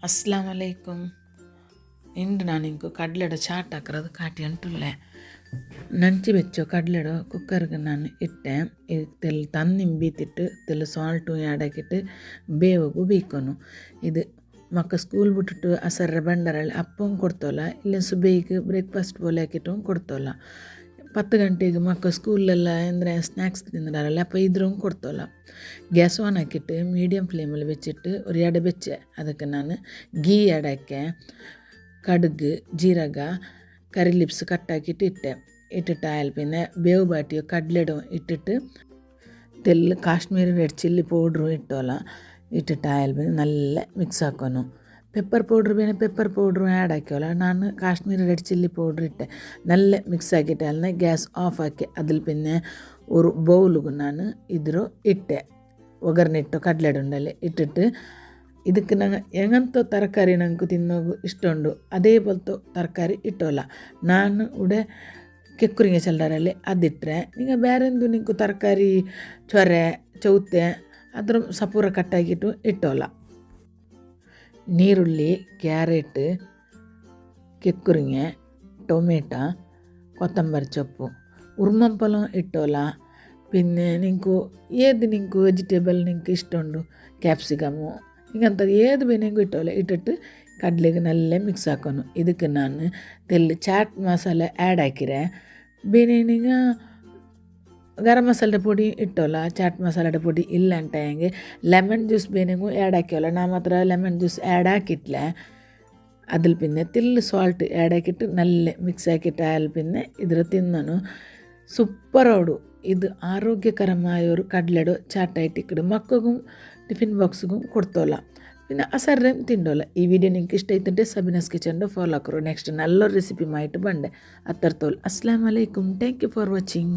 ಅಸ್ಲಾಮ್ ಅಲೈಕುಮ್. ಇಂದು ನಾನಿಂಕು ಕಡ್ಲೆಡ chat ಹಾಕ್ರದು ಕಾಟಿ ಅಂಟುಲ್ಲೆ ನಂಚಿ ಬೆಚ್ಚೋ ಕಡ್ಲೆಡು ಕುಕ್ಕರ್ಗೆ ನಾನು ಇಟ್ಟೆ. ತೆಲ್ ಬೀತಿಟ್ಟು ತೆಲ್ ಸಾಲ್ಟು ಆಡಾಕಿಟ್ಟು ಬೇವಗು ಬೀಕೊನು. ಇದು ಮಕ್ಕ ಸ್ಕೂಲ್ ಬಿಟ್ಟಿಟ್ಟು ಅಸರ್ರ ಬಂಡರಲ್ಲಿ ಅಪ್ಪಂಗೆ ಕೊಡ್ತೋಲ್ಲ, ಇಲ್ಲ ಸುಬೇಯಿಗೆ ಬ್ರೇಕ್ಫಾಸ್ಟ್ ಬೋಲೆ ಹಾಕಿಟ್ಟು ಕೊಡ್ತೋಲ್ಲ. 10 ಗಂಟೆಗೆ ಮಕ್ಕ ಸ್ಕೂಲೆಲ್ಲ ಅಂದರೆ ಸ್ನ್ಯಾಕ್ಸ್ ತಿಂದಿರಲ್ಲ ಅಪ್ಪ ಇದ್ರಂಗೆ ಕೊಡ್ತೋಲ್ಲ. ಗ್ಯಾಸ್ ಆನ್ ಹಾಕಿಟ್ಟು ಮೀಡಿಯಮ್ ಫ್ಲೇಮಲ್ಲಿ ಬೆಚ್ಚಿಟ್ಟು ஒரு ಎಡೆ ಬೆಚ್ಚೆ. ಅದಕ್ಕೆ ನಾನು ಗೀ ಎಡಕ್ಕೆ ಕಡುಗು ಜೀರಗ ಕರಿ ಲಿಪ್ಸ್ ಕಟ್ಟಾಕಿಟ್ಟು ಇಟ್ಟಿಟ್ಟು ಆಯಲ್ ಪಿನ್ನೆ ಬೇವು ಬಾಟಿಯು ಕಡ್ಲೆಡು ಇಟ್ಟಿಟ್ಟು ತೆಲ್ಲು ಕಾಶ್ಮೀರಿ ರೆಡ್ ಚಿಲ್ಲಿ ಪೌಡ್ರು ಇಟ್ಟೋಲ್ಲ ಇಟ್ಟಿಟ್ಟು ಆಯಲ್ ಪಿನ್ನೆ ನಲ್ಲ ಮಿಕ್ಸ್ ಹಾಕೋನು. ಪೆಪ್ಪರ್ ಪೌಡ್ರ್ ಬೇನೆ ಪೆಪ್ಪರ್ ಪೌಡ್ರು ಆ್ಯಡ್ ಹಾಕ್ಯವಲ್ಲ, ನಾನು ಕಾಶ್ಮೀರಿ ರೆಡ್ ಚಿಲ್ಲಿ ಪೌಡ್ರ್ ಇಟ್ಟೆ. ನಲ್ಲ ಮಿಕ್ಸ್ ಆಗಿಟ್ಟೆ ಅಲ್ಲೇ ಗ್ಯಾಸ್ ಆಫ್ ಹಾಕಿ ಅದ್ರ ಪಿನ್ನೆ ಒಂದು ಬೌಲ್ಗೂ ನಾನು ಇದ್ರು ಇಟ್ಟೆ ಒಗ್ಗರಣೆ ಇಟ್ಟು ಕಡ್ಲೆಡುಂಡಲ್ಲಿ ಇಟ್ಟಿಟ್ಟು ಇದಕ್ಕೆ ನಂಗೆ ಹೆಂಗಂತೋ ತರಕಾರಿ ನಂಗೆ ತಿನ್ನೋಗು ಇಷ್ಟ ಉಂಡು ಅದೇ ಬಲ್ತು ತರಕಾರಿ ಇಟ್ಟೋಲ್ಲ. ನಾನು ಉಡೆ ಕೆಕ್ಕುರಿಂಗೆ ಚಲ್ಡರಲ್ಲಿ ಅದಿಟ್ಟರೆ ನಿಂಗೆ ಬೇರೆಂದು ನಿಂಕು ತರಕಾರಿ ಚೊರೆ ಚೌತೆ ಅದ್ರ ಸಪೂರ ಕಟ್ಟಾಗಿಟ್ಟು ಇಟ್ಟೋಲ್ಲ. ನೀರುಳ್ಳಿ ಕ್ಯಾರೆಟ್ ಕೆಕ್ಕುರಿಂಗೆ ಟೊಮೆಟೊ ಕೊತ್ತಂಬರಿ ಸೊಪ್ಪು ಉರ್ಮಂಪಲ ಇಟ್ಟೋಲ್ಲ. പിന്നെ ನಿಂಕು ಏದು ನಿಂಕು ವೆಜಿಟೇಬಲ್ ನಿಂಕು ಇಷ್ಟ ಉಂಡು ಕ್ಯಾಪ್ಸಿಕಮು ಹಿಂಗಂತ ಏದು ಬೇನೆಂಗೂ ಇಟ್ಟೋಲ್ಲ ಇಟ್ಟಿಟ್ಟು ಕಡ್ಲೆಗೆ ನಲ್ಲೇ ಮಿಕ್ಸ್ ಹಾಕೋನು. ಇದಕ್ಕೆ ನಾನು ತೆಲ್ಲಿ ಚಾಟ್ ಮಸಾಲೆ ಆ್ಯಡ್ ಹಾಕಿರೆ ಬೇನೆ ನಿಂಗ ಗರಂ ಮಸಾಲೆ ಪುಡಿ ಇಟ್ಟೋಲ್ಲ. ಚಾಟ್ ಮಸಾಲೆ ಪುಡಿ ಇಲ್ಲ ಅಂತ ಹೆಂಗೆ ಲೆಮನ್ ಜ್ಯೂಸ್ ಬೇನೆಗೂ ಆ್ಯಡ್ ಹಾಕ್ಯವಲ್ಲ, ನಾ ಮಾತ್ರ ಲೆಮನ್ ಜ್ಯೂಸ್ ಆ್ಯಡ್ ಹಾಕಿಟ್ಲೆ. ಅದ್ರ ಪಿನ್ನೆ ತಿಲ್ಲು ಸಾಲ್ಟ್ ಆ್ಯಡ್ ಹಾಕಿಟ್ಟು ನಲ್ಲೇ ಮಿಕ್ಸ್ ಹಾಕಿಟ್ಟು ಆಯಲ್ ಪಿನ್ನೆ ಇದ್ರ ತಿನ್ನೋನು. ಸೂಪರ್ ಅವಡು ಇದು ಆರೋಗ್ಯಕರಮಾಯೋರು ಕಡ್ಲೆಡು ಚಾಟ್ ಇಟ್ಟಿಕ್ಕಡು ಮಕ್ಕಗೂ ಟಿಫಿನ್ ಬಾಕ್ಸ್ಗೂ ಕೊಡ್ತೋಲ್ಲ. പിന്നെ ಅಸರ್ರೇಮ್ ತಿಂಡೋಲ್ಲ. ಈ ವಿಡಿಯೋ ನಿಂಗೆ ಇಷ್ಟ ಐತಂటే ಸಬಿನಾಸ್ ಕಿಚನ್ಡು ಫಾಲೋ ಹಾಕೋರು. ನೆಕ್ಸ್ಟ್ ನಲ್ಲೊರು ರೆಸಿಪಿ ಮಾಡಿಟ್ಟು ಬಂಡೆ ಅತ್ತರ್ತೋಲ್. ಅಸ್ಲಾಮ್ ಅಲೈಕುಮ್. Thank you for watching.